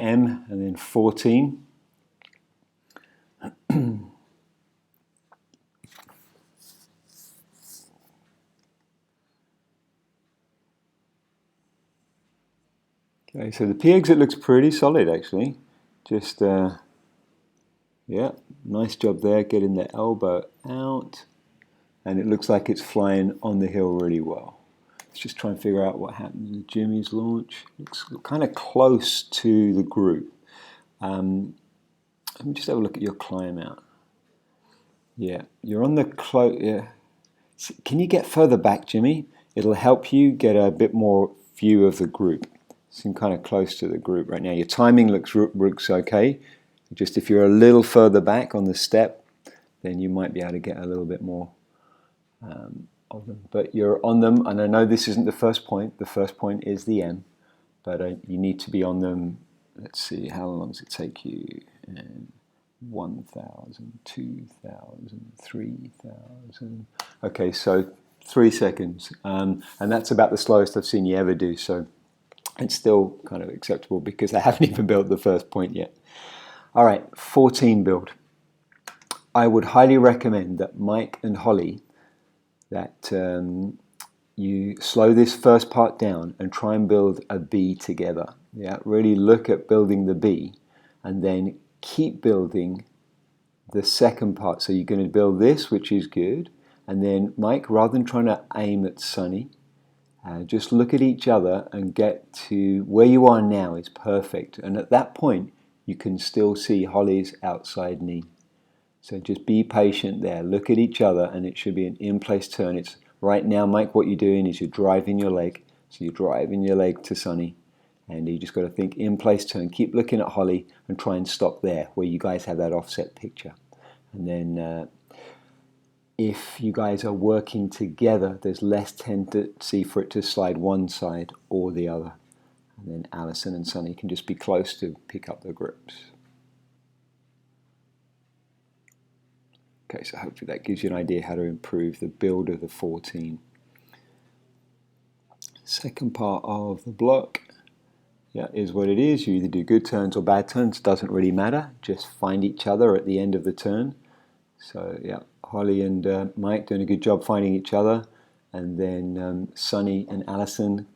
M and then 14. Okay, so the P-exit looks pretty solid actually. Just, yeah, nice job there getting the elbow out. And it looks like it's flying on the hill really well. Let's just try and figure out what happened with Jimmy's launch. Looks kind of close to the group. Let me just have a look at your climb out. Yeah, you're on the close. Yeah. Can you get further back, Jimmy? It'll help you get a bit more view of the group. Seem kind of close to the group right now. Your timing looks okay. Just if you're a little further back on the step, then you might be able to get a little bit more of them. But you're on them, and I know this isn't the first point. The first point is the M, but you need to be on them. Let's see, how long does it take you? 1,000, 2,000, 3,000. Okay, so 3 seconds, and that's about the slowest I've seen you ever do. So it's still kind of acceptable because I haven't even built the first point yet. All right, 14 build. I would highly recommend that Mike and Holly, that you slow this first part down and try and build a B together. Yeah, really look at building the B and then keep building the second part. So you're going to build this, which is good. And then Mike, rather than trying to aim at Sunny, just look at each other and get to where you are now is perfect. And at that point, you can still see Holly's outside knee. So just be patient there. Look at each other, and it should be an in-place turn. It's right now, Mike, what you're doing is you're driving your leg. So you're driving your leg to Sunny, and you just got to think in-place turn. Keep looking at Holly and try and stop there where you guys have that offset picture. And then if you guys are working together, there's less tendency for it to slide one side or the other. And then Alison and Sunny can just be close to pick up the grips. Okay, so hopefully that gives you an idea how to improve the build of the 14. Second part of the block, yeah, is what it is. You either do good turns or bad turns, doesn't really matter. Just find each other at the end of the turn. So yeah, Holly and Mike doing a good job finding each other. And then Sunny and Alison,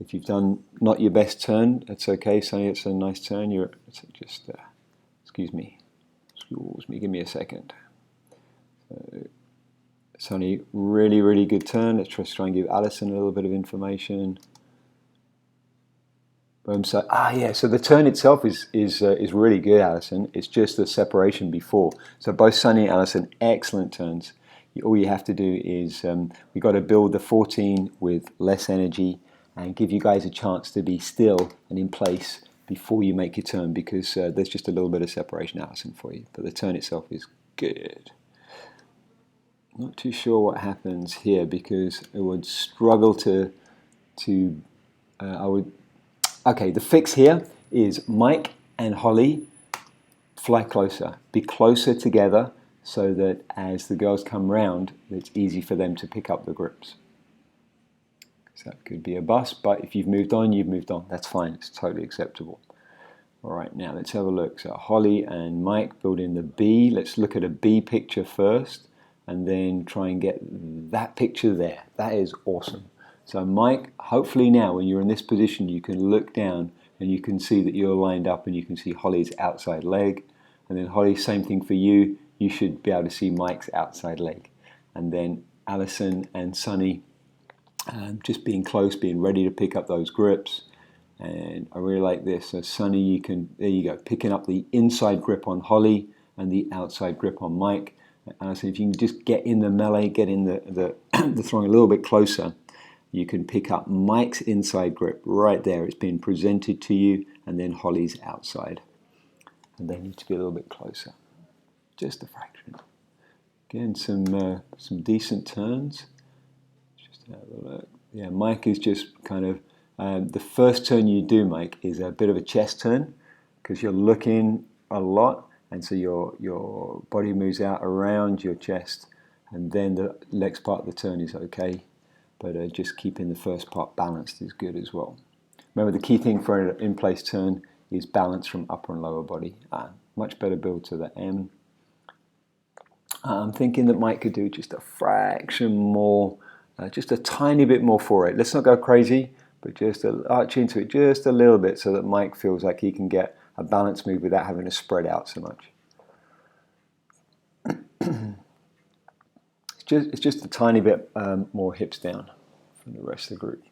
if you've done not your best turn, that's okay. Sunny, it's a nice turn. Excuse me, give me a second. Sunny, really, really good turn. Let's just try and give Alison a little bit of information. Boom. So so the turn itself is really good, Alison. It's just the separation before. So both Sunny and Alison, excellent turns. All you have to do is we got to build the 14 with less energy and give you guys a chance to be still and in place before you make your turn, because there's just a little bit of separation, Alison, for you. But the turn itself is good. Not too sure what happens here because I would struggle okay, the fix here is Mike and Holly fly closer. Be closer together so that as the girls come round, it's easy for them to pick up the grips. So that could be a bust, but if you've moved on, you've moved on. That's fine, it's totally acceptable. All right, now let's have a look. So Holly and Mike building the B. Let's look at a B picture first, and then try and get that picture there. That is awesome. So Mike, hopefully now when you're in this position, you can look down and you can see that you're lined up and you can see Holly's outside leg. And then Holly, same thing for you. You should be able to see Mike's outside leg. And then Alison and Sunny just being close, being ready to pick up those grips. And I really like this. So Sunny, there you go, picking up the inside grip on Holly and the outside grip on Mike. Alison, if you can just get in the melee, get in the throwing a little bit closer, you can pick up Mike's inside grip right there. It's been presented to you, and then Holly's outside. And they need to be a little bit closer, just a fraction. Again, some decent turns. Just have a look. Yeah, Mike is just kind of, the first turn you do, Mike, is a bit of a chest turn because you're looking a lot, and so your body moves out around your chest, and then the next part of the turn is okay. But just keeping the first part balanced is good as well. Remember, the key thing for an in-place turn is balance from upper and lower body. Much better build to the M. I'm thinking that Mike could do just a fraction more, just a tiny bit more for it. Let's not go crazy, but just arch into it just a little bit so that Mike feels like he can get a balance move without having to spread out so much. It's just a tiny bit more hips down from the rest of the group.